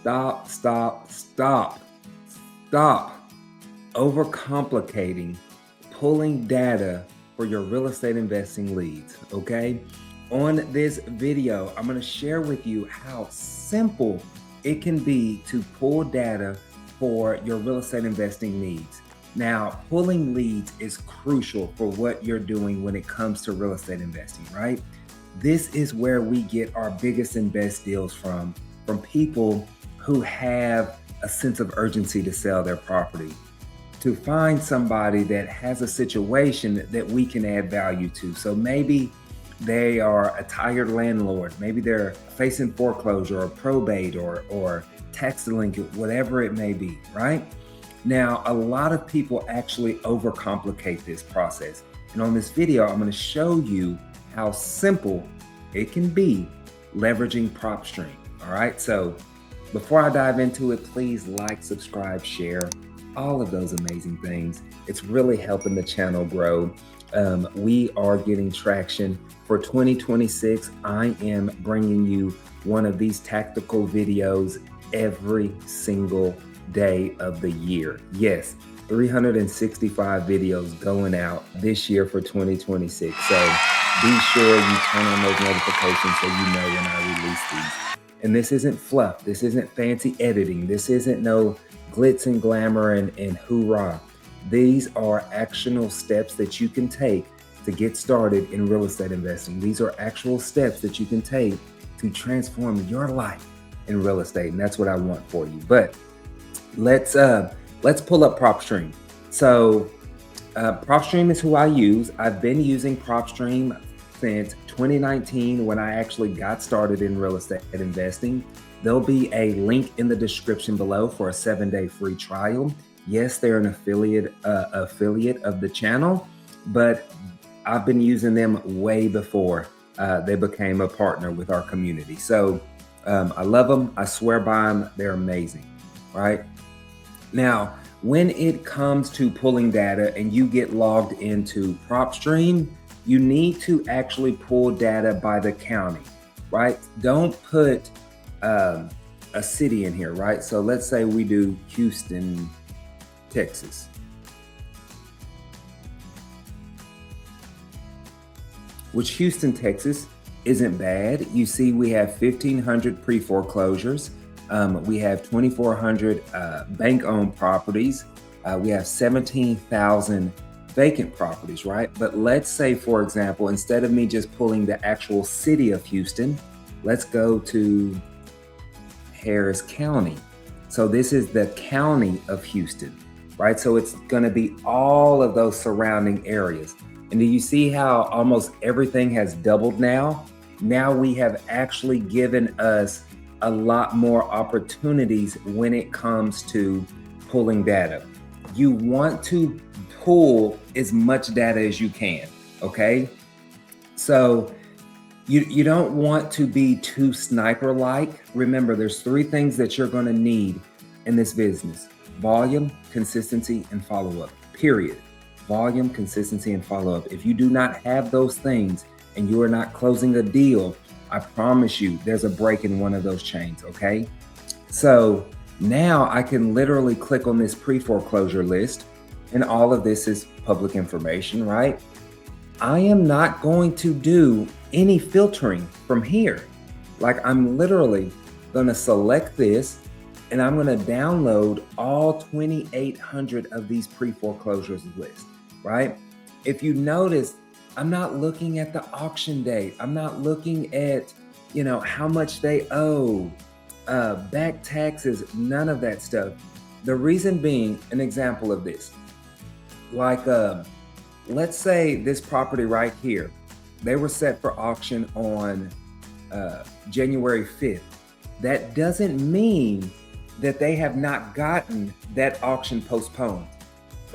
Stop overcomplicating pulling data for your real estate investing leads, okay? On this video, I'm gonna share with you how simple it can be to pull data for your real estate investing needs. Now, pulling leads is crucial for what you're doing when it comes to real estate investing, right? This is where we get our biggest and best deals from people who have a sense of urgency to sell their property, to find somebody that has a situation that we can add value to. So maybe they are a tired landlord, maybe they're facing foreclosure or probate or tax delinquent, whatever it may be, right? Now, a lot of people actually overcomplicate this process. And on this video, I'm going to show you how simple it can be leveraging PropStream. All right. So before I dive into it, please like, subscribe, share, all of those amazing things. It's really helping the channel grow. We are getting traction for 2026. I am bringing you one of these tactical videos every single day of the year. Yes, 365 videos going out this year for 2026. So be sure you turn on those notifications so you know when I release these. And this isn't fluff. This isn't fancy editing. This isn't no glitz and glamour and hoorah. These are actionable steps that you can take to get started in real estate investing. These are actual steps that you can take to transform your life in real estate. And that's what I want for you. But let's pull up PropStream. So PropStream is who I use. I've been using PropStream since 2019 when I actually got started in real estate investing. There'll be a link in the description below for a 7-day free trial. Yes, they're an affiliate of the channel, but I've been using them way before they became a partner with our community. So I love them. I swear by them. They're amazing, right? Now, when it comes to pulling data and you get logged into PropStream, you need to actually pull data by the county, right? Don't put a city in here, right? So let's say we do Houston, Texas. Which Houston, Texas isn't bad. You see, we have 1,500 pre-foreclosures. We have 2,400 bank-owned properties. We have 17,000 vacant properties, right? But let's say, for example, instead of me just pulling the actual city of Houston, let's go to Harris County. So this is the county of Houston, right? So it's going to be all of those surrounding areas. And do you see how almost everything has doubled now? Now we have actually given us a lot more opportunities when it comes to pulling data. You want to pull as much data as you can, okay? So you don't want to be too sniper-like. Remember, there's 3 things that you're gonna need in this business: volume, consistency, and follow-up, period. Volume, consistency, and follow-up. If you do not have those things and you are not closing a deal, I promise you there's a break in one of those chains, okay? So now I can literally click on this pre-foreclosure list, and all of this is public information, right? I am not going to do any filtering from here. Like, I'm literally gonna select this and I'm gonna download all 2,800 of these pre-foreclosures list, right? If you notice, I'm not looking at the auction date. I'm not looking at, how much they owe, back taxes, none of that stuff. The reason being, an example of this, like, let's say this property right here, they were set for auction on January 5th. That doesn't mean that they have not gotten that auction postponed,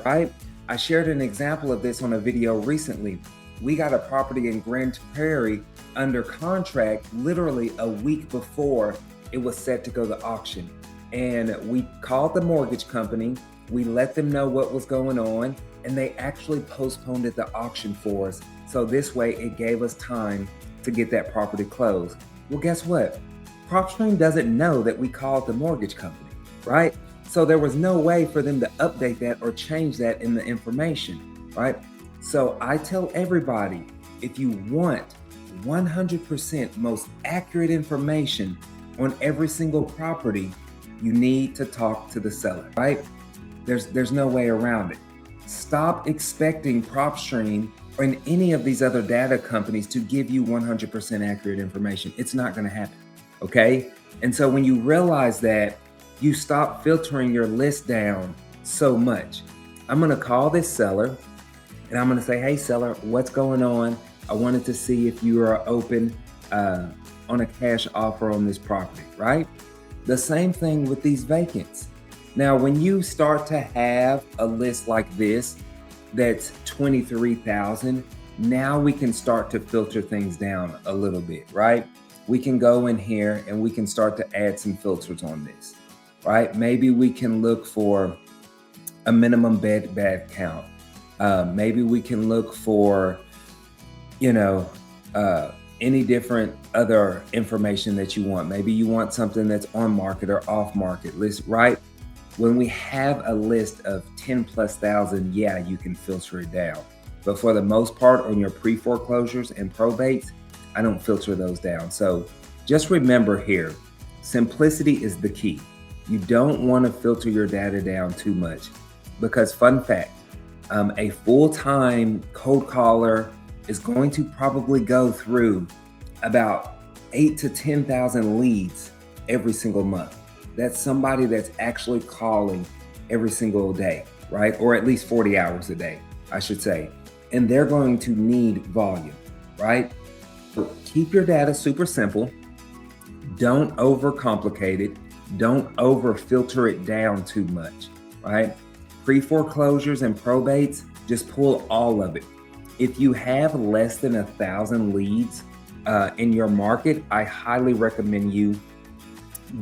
right? I shared an example of this on a video recently. We got a property in Grand Prairie under contract literally a week before it was set to go to auction. And we called the mortgage company, we let them know what was going on, and they actually postponed the auction for us. So this way it gave us time to get that property closed. Well, guess what? PropStream doesn't know that we called the mortgage company, right? So there was no way for them to update that or change that in the information, right? So I tell everybody, if you want 100% most accurate information on every single property, you need to talk to the seller, right? There's no way around it. Stop expecting PropStream or any of these other data companies to give you 100% accurate information. It's not going to happen, okay? And so when you realize that, you stop filtering your list down so much. I'm going to call this seller and I'm going to say, hey, seller, what's going on? I wanted to see if you are open on a cash offer on this property, right? The same thing with these vacants. Now, when you start to have a list like this, that's 23,000, now we can start to filter things down a little bit, right? We can go in here and we can start to add some filters on this, right? Maybe we can look for a minimum bed count. Maybe we can look for, any different other information that you want. Maybe you want something that's on market or off market list, right? When we have a list of 10,000+, yeah, you can filter it down. But for the most part, on your pre-foreclosures and probates, I don't filter those down. So just remember here, simplicity is the key. You don't want to filter your data down too much because, fun fact, a full-time cold caller is going to probably go through about 8,000 to 10,000 leads every single month. That's somebody that's actually calling every single day, right? Or at least 40 hours a day, I should say. And they're going to need volume, right? So keep your data super simple. Don't overcomplicate it. Don't over filter it down too much, right? Pre-foreclosures and probates, just pull all of it. If you have less than 1,000 leads in your market, I highly recommend you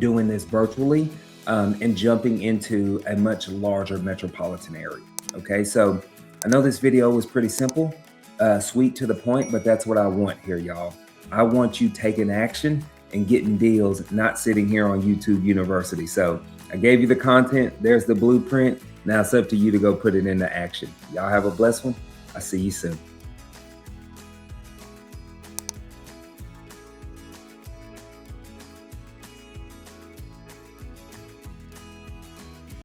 doing this virtually and jumping into a much larger metropolitan area. Okay, so I know this video was pretty simple, sweet to the point, but that's what I want here, y'all. I want you taking action and getting deals, not sitting here on YouTube University. So I gave you the content, there's the blueprint. Now it's up to you to go put it into action. Y'all have a blessed one. I'll see you soon.